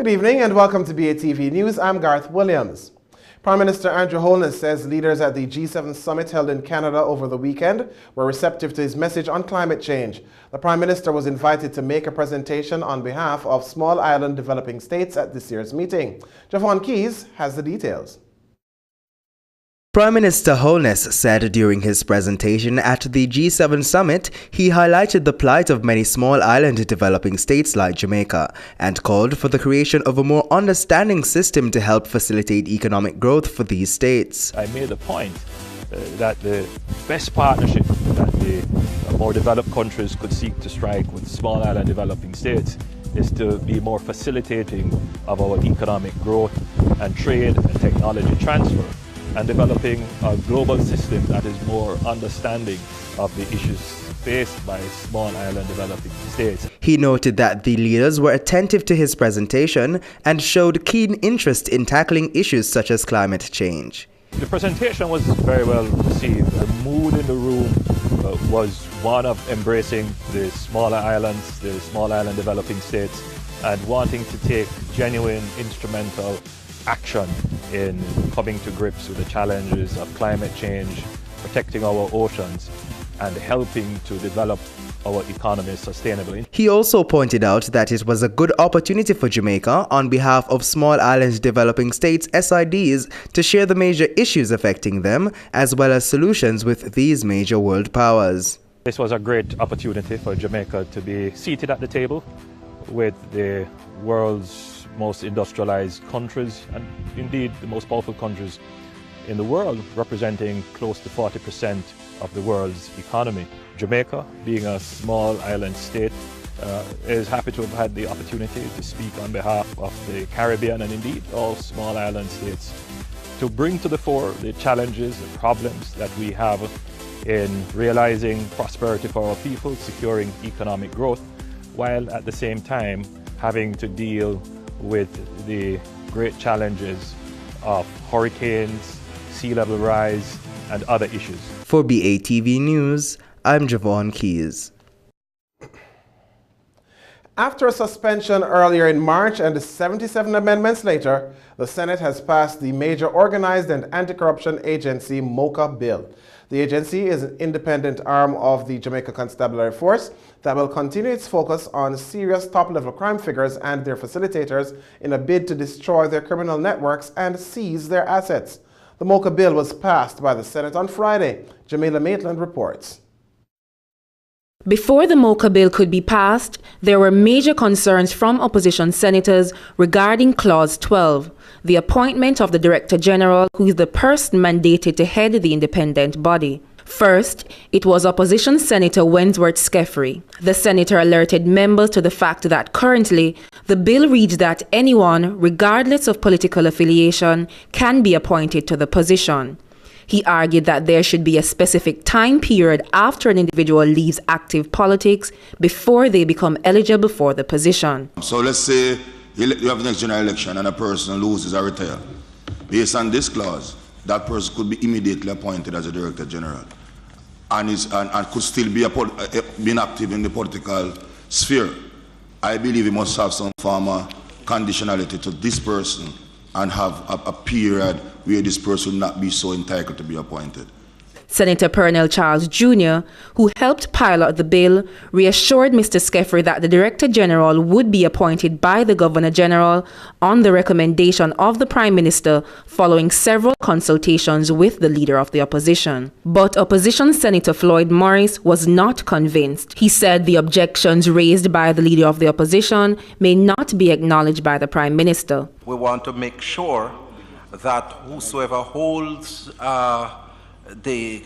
Good evening and welcome to BATV News. I'm Garth Williams. Prime Minister Andrew Holness says leaders at the G7 summit held in Canada over the weekend were receptive to his message on climate change. The Prime Minister was invited to make a presentation on behalf of small island developing states at this year's meeting. Javon Keys has the details. Prime Minister Holness said during his presentation at the G7 summit, he highlighted the plight of many small island developing states like Jamaica and called for the creation of a more understanding system to help facilitate economic growth for these states. I made the point that the best partnership that the more developed countries could seek to strike with small island developing states is to be more facilitating of our economic growth and trade and technology transfer, and developing a global system that is more understanding of the issues faced by small island developing states. He noted that the leaders were attentive to his presentation and showed keen interest in tackling issues such as climate change. The presentation was very well received. The mood in the room was one of embracing the smaller islands, the small island developing states, and wanting to take genuine instrumental action in coming to grips with the challenges of climate change, protecting our oceans, and helping to develop our economy sustainably. He also pointed out that it was a good opportunity for Jamaica, on behalf of small island developing states SIDs, to share the major issues affecting them, as well as solutions with these major world powers. This was a great opportunity for Jamaica to be seated at the table with the world's most industrialized countries, and indeed the most powerful countries in the world, representing close to 40% of the world's economy. Jamaica, being a small island state, is happy to have had the opportunity to speak on behalf of the Caribbean and indeed all small island states, to bring to the fore the challenges, the problems that we have in realizing prosperity for our people, securing economic growth, while at the same time having to deal with the great challenges of hurricanes, sea level rise, and other issues. For BATV News, I'm Javon Keys. After a suspension earlier in March and 77 amendments later, the Senate has passed the Major Organized and Anti-Corruption Agency MOCA bill. The agency is an independent arm of the Jamaica Constabulary Force that will continue its focus on serious top-level crime figures and their facilitators in a bid to destroy their criminal networks and seize their assets. The MOCA bill was passed by the Senate on Friday. Jamila Maitland reports. Before the MOCA bill could be passed, there were major concerns from opposition senators regarding Clause 12, the appointment of the Director General, who is the person mandated to head the independent body. First, it was opposition Senator Wentworth Skeffrey. The senator alerted members to the fact that currently, the bill reads that anyone, regardless of political affiliation, can be appointed to the position. He argued that there should be a specific time period after an individual leaves active politics before they become eligible for the position. So let's say you have the next general election and a person loses or retires. Based on this clause, that person could be immediately appointed as a Director General and could still be being active in the political sphere. I believe we must have some form of conditionality to this person and have a period where this person will not be so entitled to be appointed. Senator Pernell Charles Jr., who helped pilot the bill, reassured Mr. Skeffrey that the Director General would be appointed by the Governor General on the recommendation of the Prime Minister following several consultations with the Leader of the Opposition. But Opposition Senator Floyd Morris was not convinced. He said the objections raised by the Leader of the Opposition may not be acknowledged by the Prime Minister. We want to make sure that whosoever holds the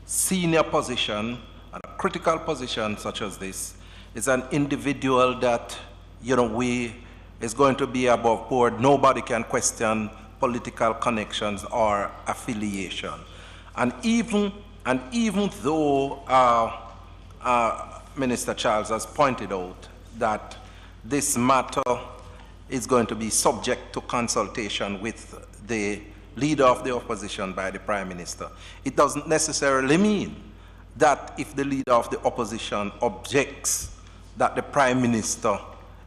senior position, and a critical position such as this, is an individual that, is going to be above board. Nobody can question political connections or affiliation. And even though Minister Charles has pointed out that this matter is going to be subject to consultation with the Leader of the Opposition by the Prime Minister, it doesn't necessarily mean that if the Leader of the Opposition objects, that the Prime Minister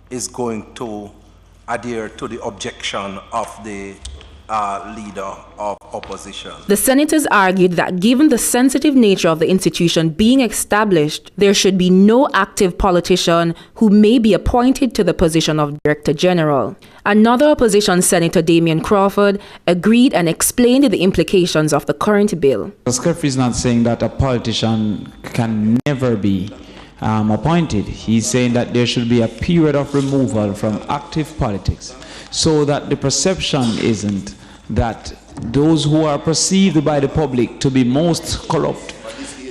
is going to adhere to the objection of the leader of opposition. The senators argued that given the sensitive nature of the institution being established, there should be no active politician who may be appointed to the position of Director General. Another opposition senator, Damian Crawford, agreed and explained the implications of the current bill. Scriff is not saying that a politician can never be appointed. He's saying that there should be a period of removal from active politics, so that the perception isn't that those who are perceived by the public to be most corrupt.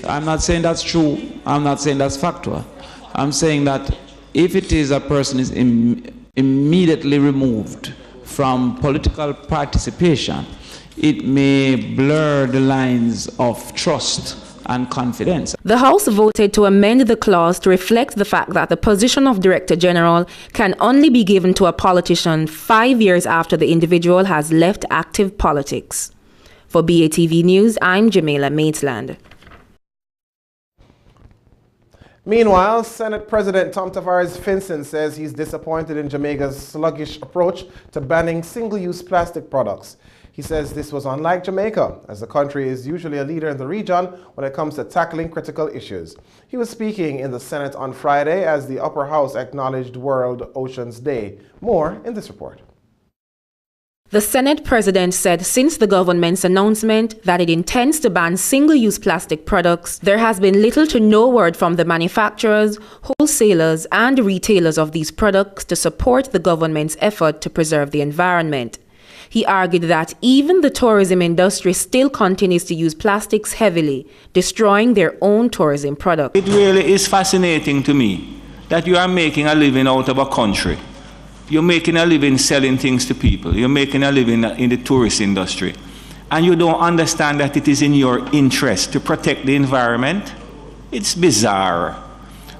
I'm not saying that's true. I'm not saying that's factual. I'm saying that if it is a person is immediately removed from political participation, it may blur the lines of trust and confidence. The House voted to amend the clause to reflect the fact that the position of Director General can only be given to a politician 5 years after the individual has left active politics. For BATV News, I'm Jamila Maitland. Meanwhile, Senate President Tom Tavares Finson says he's disappointed in Jamaica's sluggish approach to banning single-use plastic products. He says this was unlike Jamaica, as the country is usually a leader in the region when it comes to tackling critical issues. He was speaking in the Senate on Friday as the Upper House acknowledged World Oceans Day. More in this report. The Senate President said since the government's announcement that it intends to ban single-use plastic products, there has been little to no word from the manufacturers, wholesalers, and retailers of these products to support the government's effort to preserve the environment. He argued that even the tourism industry still continues to use plastics heavily, destroying their own tourism products. It really is fascinating to me that you are making a living out of a country. You're making a living selling things to people. You're making a living in the tourist industry. And you don't understand that it is in your interest to protect the environment. It's bizarre.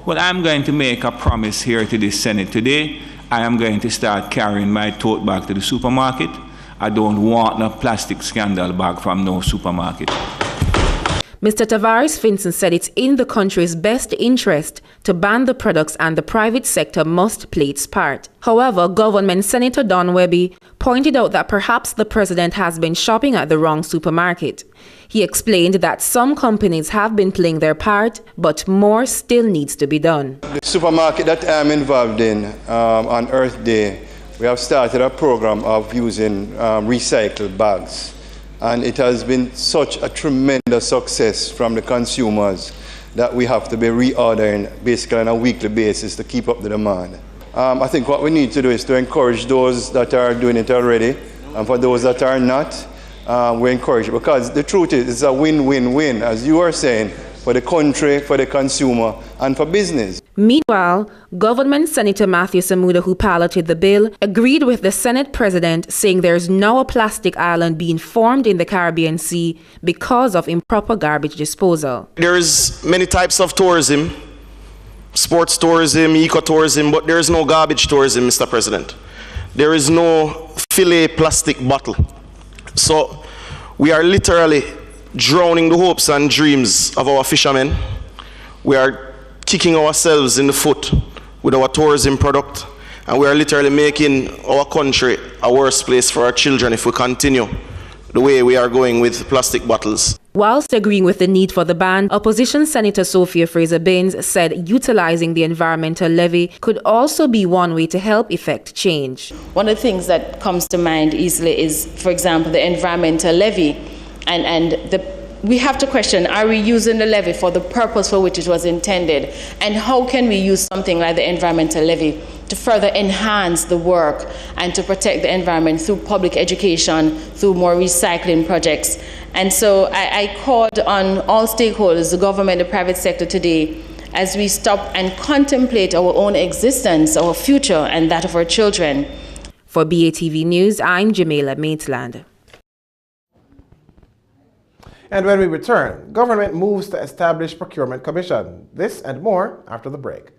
Well, I'm going to make a promise here to the Senate today. I am going to start carrying my tote bag to the supermarket. I don't want no plastic scandal bag from no supermarket. Mr. Tavares Finson said it's in the country's best interest to ban the products and the private sector must play its part. However, Government Senator Don Webby pointed out that perhaps the president has been shopping at the wrong supermarket. He explained that some companies have been playing their part, but more still needs to be done. The supermarket that I'm involved in on Earth Day, we have started a program of using recycled bags. And it has been such a tremendous success from the consumers that we have to be reordering basically on a weekly basis to keep up the demand. I think what we need to do is to encourage those that are doing it already, and for those that are not, we encourage it, because the truth is it's a win-win-win, as you are saying, for the country, for the consumer, and for business. Meanwhile, Government Senator Matthew Samuda, who piloted the bill, agreed with the Senate President, saying there's now a plastic island being formed in the Caribbean Sea because of improper garbage disposal. There's many types of tourism, sports tourism, ecotourism, but there is no garbage tourism, Mr. President. There is no fillet plastic bottle. So we are literally drowning the hopes and dreams of our fishermen. We are kicking ourselves in the foot with our tourism product, and we are literally making our country a worse place for our children if we continue the way we are going with plastic bottles. Whilst agreeing with the need for the ban, Opposition Senator Sophia Fraser-Binns said utilizing the environmental levy could also be one way to help effect change. One of the things that comes to mind easily is, for example, the environmental levy. We have to question, are we using the levy for the purpose for which it was intended? And how can we use something like the environmental levy to further enhance the work and to protect the environment through public education, through more recycling projects? And so I called on all stakeholders, the government, the private sector today, as we stop and contemplate our own existence, our future, and that of our children. For BATV News, I'm Jamila Maitland. And when we return, government moves to establish procurement commission. This and more after the break.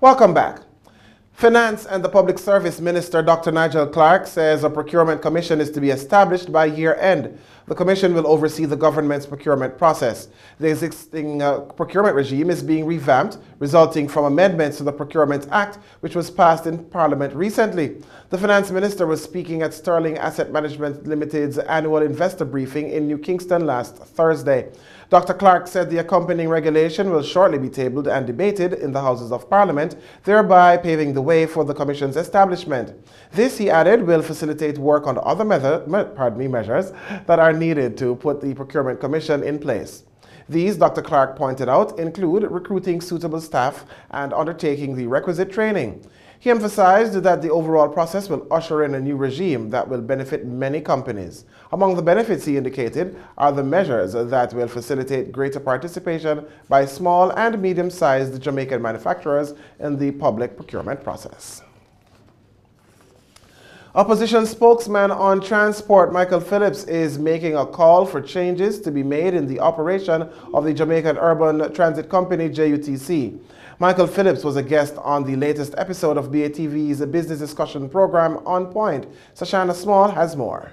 Welcome back. Finance and the Public Service Minister, Dr. Nigel Clark, says a procurement commission is to be established by year end. The commission will oversee the government's procurement process. The existing procurement regime is being revamped, resulting from amendments to the Procurement Act, which was passed in Parliament recently. The Finance Minister was speaking at Sterling Asset Management Limited's annual investor briefing in New Kingston last Thursday. Dr. Clark said the accompanying regulation will shortly be tabled and debated in the Houses of Parliament, thereby paving the way for the Commission's establishment. This, he added, will facilitate work on other measures that are needed to put the Procurement Commission in place. These, Dr. Clark pointed out, include recruiting suitable staff and undertaking the requisite training. He emphasized that the overall process will usher in a new regime that will benefit many companies. Among the benefits, he indicated, are the measures that will facilitate greater participation by small and medium-sized Jamaican manufacturers in the public procurement process. Opposition spokesman on transport Michael Phillips is making a call for changes to be made in the operation of the Jamaican Urban Transit Company, JUTC. Michael Phillips was a guest on the latest episode of BATV's business discussion program On Point. Sashana Small has more.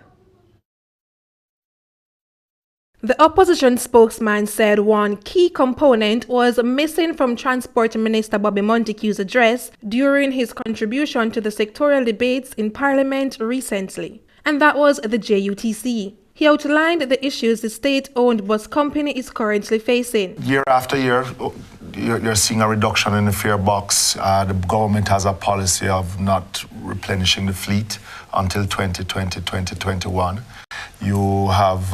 The opposition spokesman said one key component was missing from Transport Minister Bobby Montague's address during his contribution to the sectoral debates in Parliament recently, and that was the JUTC. He outlined the issues the state-owned bus company is currently facing. Year after year, you're seeing a reduction in the fare box. The government has a policy of not replenishing the fleet until 2020, 2021. You have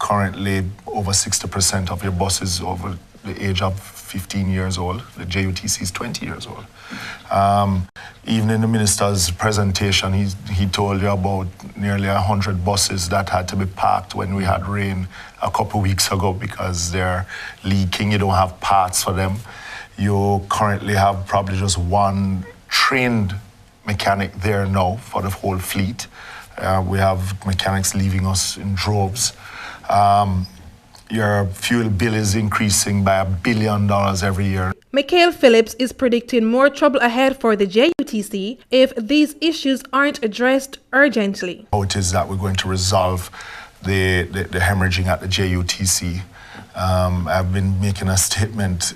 currently over 60% of your buses over the age of 15 years old. The JUTC is 20 years old. Even in the minister's presentation, he told you about nearly 100 buses that had to be parked when we had rain a couple of weeks ago because they're leaking. You don't have parts for them. You currently have probably just one trained mechanic there now for the whole fleet. We have mechanics leaving us in droves. Your fuel bill is increasing by $1 billion every year. Michael Phillips is predicting more trouble ahead for the JUTC if these issues aren't addressed urgently. It is that we're going to resolve the hemorrhaging at the JUTC. I've been making a statement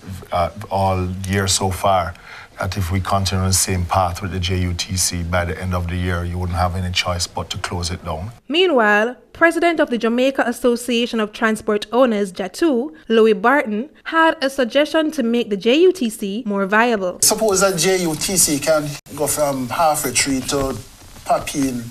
all year so far that if we continue on the same path with the JUTC, by the end of the year, you wouldn't have any choice but to close it down. Meanwhile, President of the Jamaica Association of Transport Owners, JATU, Louis Barton, had a suggestion to make the JUTC more viable. Suppose that JUTC can go from half a tree to Papine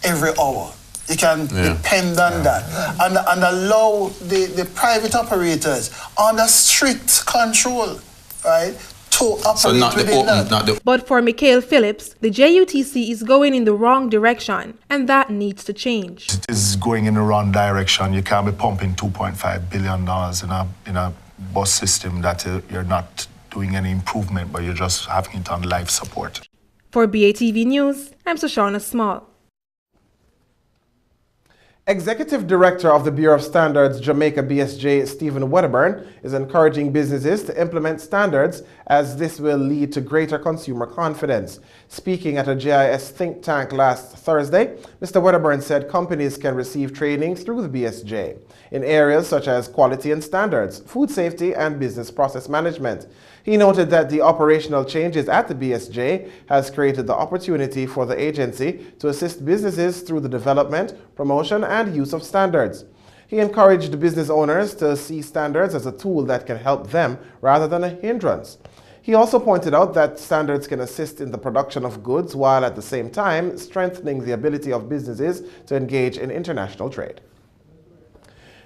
every hour. You can depend on that and allow the private operators under strict control, right? But for Michael Phillips, the JUTC is going in the wrong direction, and that needs to change. It is going in the wrong direction. You can't be pumping $2.5 billion in a bus system that you're not doing any improvement, but you're just having it on life support. For BATV News, I'm Shoshana Small. Executive Director of the Bureau of Standards Jamaica BSJ, Stephen Wedderburn, is encouraging businesses to implement standards as this will lead to greater consumer confidence. Speaking at a GIS think tank last Thursday, Mr. Wedderburn said companies can receive training through the BSJ in areas such as quality and standards, food safety, and business process management. He noted that the operational changes at the BSJ has created the opportunity for the agency to assist businesses through the development, promotion, and use of standards. He encouraged business owners to see standards as a tool that can help them rather than a hindrance. He also pointed out that standards can assist in the production of goods while at the same time strengthening the ability of businesses to engage in international trade.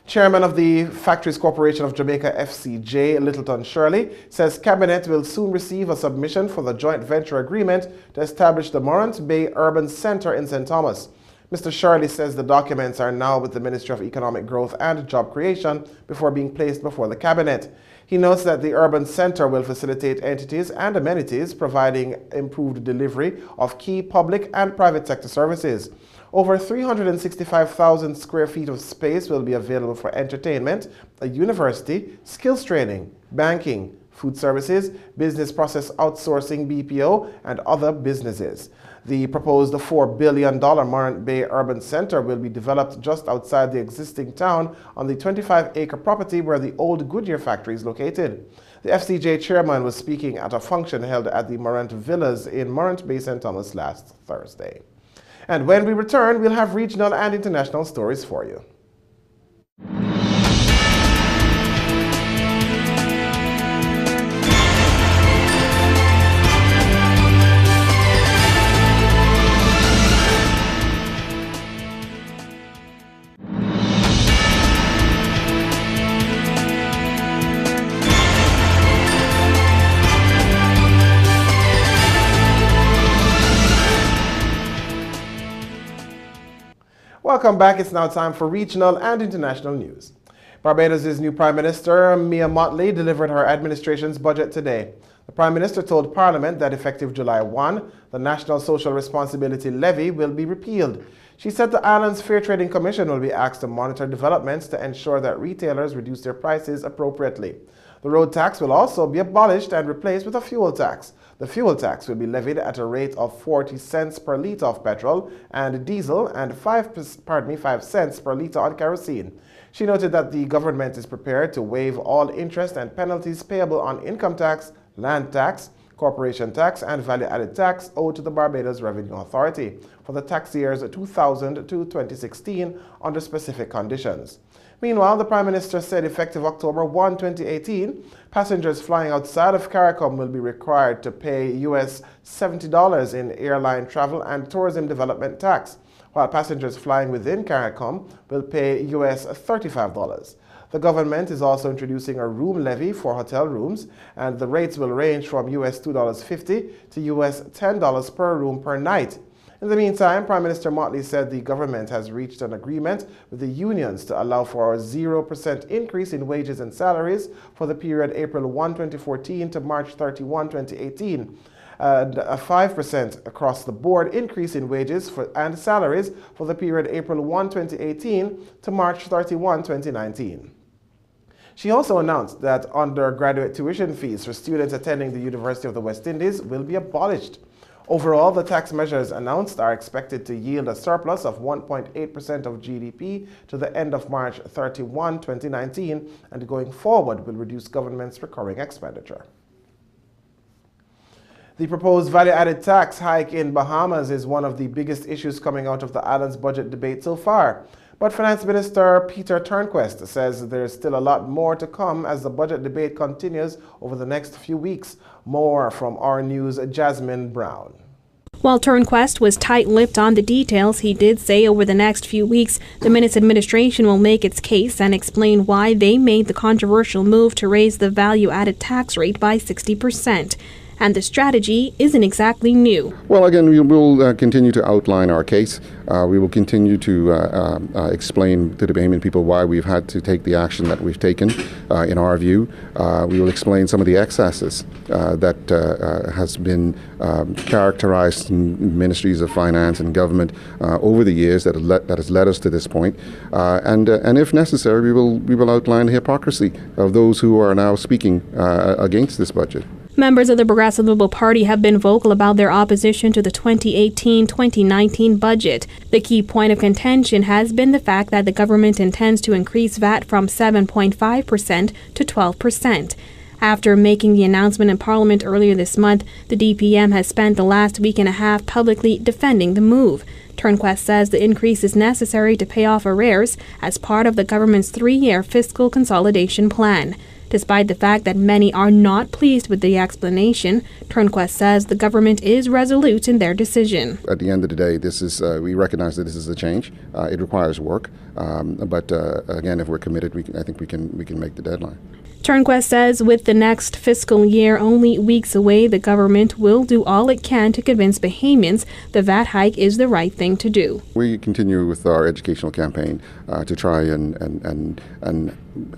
Chairman of the Factories Corporation of Jamaica, FCJ, Littleton Shirley, says Cabinet will soon receive a submission for the joint venture agreement to establish the Morant Bay Urban Center in St. Thomas. Mr. Shirley says the documents are now with the Ministry of Economic Growth and Job Creation before being placed before the Cabinet. He notes that the Urban Center will facilitate entities and amenities, providing improved delivery of key public and private sector services. Over 365,000 square feet of space will be available for entertainment, a university, skills training, banking, food services, business process outsourcing BPO, and other businesses. The proposed $4 billion Morant Bay Urban Center will be developed just outside the existing town on the 25-acre property where the old Goodyear factory is located. The FCJ chairman was speaking at a function held at the Morant Villas in Morant Bay, St. Thomas last Thursday. And when we return, we'll have regional and international stories for you. Welcome back. It's now time for regional and international news. Barbados' new Prime Minister, Mia Mottley, delivered her administration's budget today. The Prime Minister told Parliament that effective July 1, the National Social Responsibility Levy will be repealed. She said the island's Fair Trading Commission will be asked to monitor developments to ensure that retailers reduce their prices appropriately. The road tax will also be abolished and replaced with a fuel tax. The fuel tax will be levied at a rate of 40 cents per litre of petrol and diesel and 5 cents per litre on kerosene. She noted that the government is prepared to waive all interest and penalties payable on income tax, land tax, corporation tax, and value-added tax owed to the Barbados Revenue Authority for the tax years 2000 to 2016 under specific conditions. Meanwhile, the Prime Minister said effective October 1, 2018, passengers flying outside of CARICOM will be required to pay US $70 in airline travel and tourism development tax, while passengers flying within CARICOM will pay US $35. The government is also introducing a room levy for hotel rooms, and the rates will range from US $2.50 to US $10 per room per night. In the meantime, Prime Minister Mottley said the government has reached an agreement with the unions to allow for a 0% increase in wages and salaries for the period April 1, 2014 to March 31, 2018, and a 5% across-the-board increase in wages and salaries for the period April 1, 2018 to March 31, 2019. She also announced that undergraduate tuition fees for students attending the University of the West Indies will be abolished. Overall, the tax measures announced are expected to yield a surplus of 1.8% of GDP to the end of March 31, 2019, and going forward will reduce government's recurring expenditure. The proposed value-added tax hike in Bahamas is one of the biggest issues coming out of the island's budget debate so far. But Finance Minister Peter Turnquest says there's still a lot more to come as the budget debate continues over the next few weeks. More from our news' Jasmine Brown. While Turnquest was tight-lipped on the details, he did say over the next few weeks, the Minister administration will make its case and explain why they made the controversial move to raise the value-added tax rate by 60%. And the strategy isn't exactly new. Well, again, we will continue to outline our case. We will continue to explain to the Bahamian people why we've had to take the action that we've taken, in our view. We will explain some of the excesses that has been characterized in ministries of finance and government over the years that has led us to this point. And if necessary, we will outline the hypocrisy of those who are now speaking against this budget. Members of the Progressive Liberal Party have been vocal about their opposition to the 2018-2019 budget. The key point of contention has been the fact that the government intends to increase VAT from 7.5% to 12%. After making the announcement in Parliament earlier this month, the DPM has spent the last week and a half publicly defending the move. Turnquest says the increase is necessary to pay off arrears as part of the government's 3-year fiscal consolidation plan. Despite the fact that many are not pleased with the explanation, Turnquest says the government is resolute in their decision. At the end of the day, this is we recognize that this is a change. It requires work, but again, if we're committed, I think we can make the deadline. Turnquest says with the next fiscal year only weeks away, the government will do all it can to convince Bahamians the VAT hike is the right thing to do. We continue with our educational campaign to try and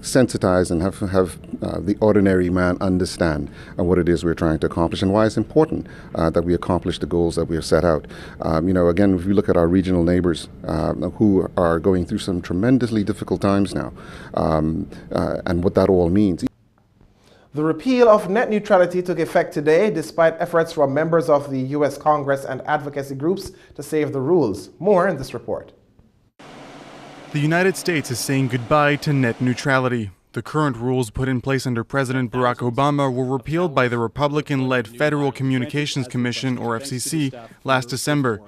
sensitize and have the ordinary man understand what it is we're trying to accomplish and why it's important that we accomplish the goals that we have set out. Again, if we look at our regional neighbors who are going through some tremendously difficult times now, and what that all means. The repeal of net neutrality took effect today despite efforts from members of the U.S. Congress and advocacy groups to save the rules. More in this report. The United States is saying goodbye to net neutrality. The current rules put in place under President Barack Obama were repealed by the Republican-led Federal Communications Commission, or FCC, last December.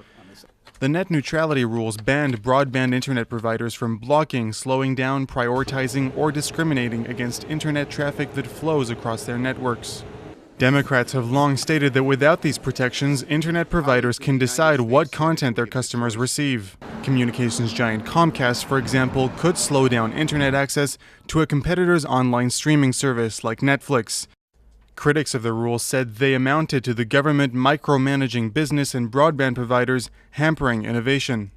The net neutrality rules banned broadband internet providers from blocking, slowing down, prioritizing, or discriminating against internet traffic that flows across their networks. Democrats have long stated that without these protections, internet providers can decide what content their customers receive. Communications giant Comcast, for example, could slow down internet access to a competitor's online streaming service like Netflix. Critics of the rules said they amounted to the government micromanaging business and broadband providers, hampering innovation.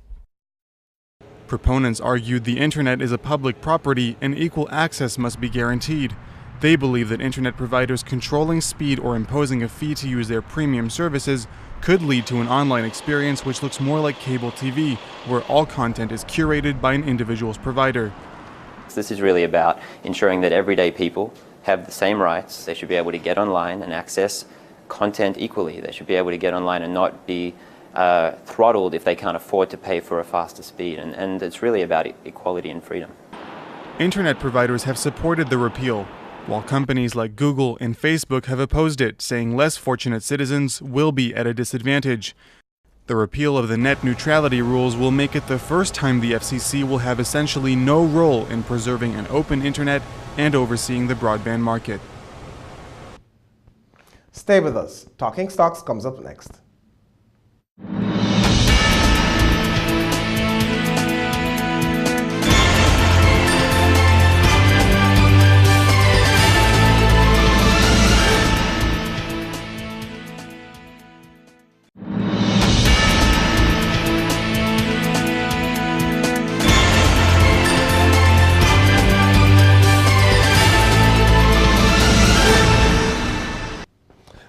Proponents argued the internet is a public property and equal access must be guaranteed. They believe that internet providers controlling speed or imposing a fee to use their premium services could lead to an online experience which looks more like cable TV, where all content is curated by an individual's provider. This is really about ensuring that everyday people have the same rights. They should be able to get online and access content equally. They should be able to get online and not be throttled if they can't afford to pay for a faster speed. And it's really about equality and freedom. Internet providers have supported the repeal, while companies like Google and Facebook have opposed it, saying less fortunate citizens will be at a disadvantage. The repeal of the net neutrality rules will make it the first time the FCC will have essentially no role in preserving an open internet and overseeing the broadband market. Stay with us. Talking Stocks comes up next.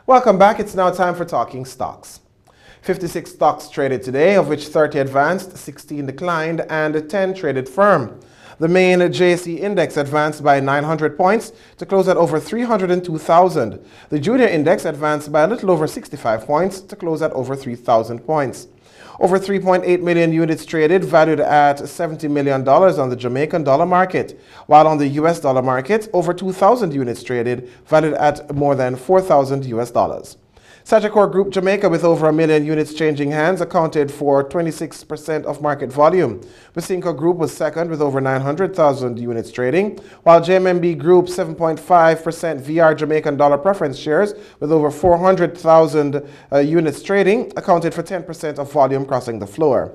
Welcome back. It's now time for Talking Stocks. 56 stocks traded today, of which 30 advanced, 16 declined, and 10 traded firm. The main JSE index advanced by 900 points to close at over 302,000. The junior index advanced by a little over 65 points to close at over 3,000 points. Over 3.8 million units traded, valued at $70 million on the Jamaican dollar market, while on the US dollar market, over 2,000 units traded, valued at more than 4,000 US dollars. Sagicor Group Jamaica, with over 1 million units changing hands, accounted for 26% of market volume. Basinco Group was second with over 900,000 units trading, while JMMB Group 7.5% VR Jamaican dollar preference shares with over 400,000 units trading accounted for 10% of volume crossing the floor.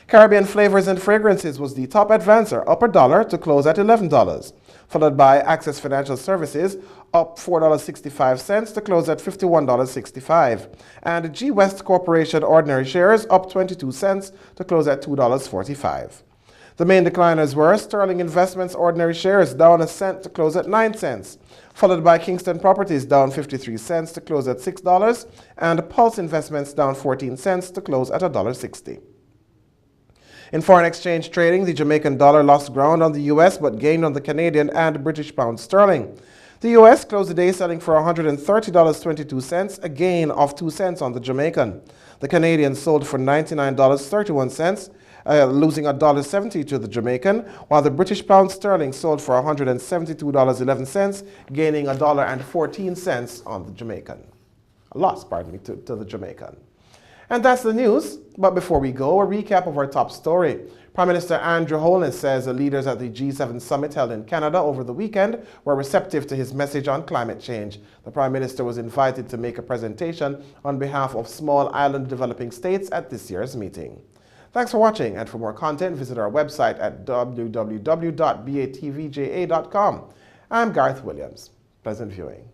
Caribbean Flavors and Fragrances was the top advancer, up $1 to close at $11, followed by Access Financial Services, up $4.65 to close at $51.65, and G West Corporation ordinary shares up 22 cents to close at $2.45. The main decliners were Sterling Investments ordinary shares down a cent to close at 9 cents, followed by Kingston Properties down 53 cents to close at $6, and Pulse Investments down 14 cents to close at $1.60. In foreign exchange trading, the Jamaican dollar lost ground on the US but gained on the Canadian and British pound sterling. The US closed the day selling for $130.22, a gain of 2 cents on the Jamaican. The Canadian sold for $99.31, losing $1.70 to the Jamaican, while the British pound sterling sold for $172.11, gaining $1.14 on the Jamaican. A loss, pardon me, to the Jamaican. And that's the news. But before we go, a recap of our top story. Prime Minister Andrew Holness says the leaders at the G7 summit held in Canada over the weekend were receptive to his message on climate change. The Prime Minister was invited to make a presentation on behalf of small island developing states at this year's meeting. Thanks for watching, and for more content, visit our website at www.batvja.com. I'm Garth Williams. Pleasant viewing.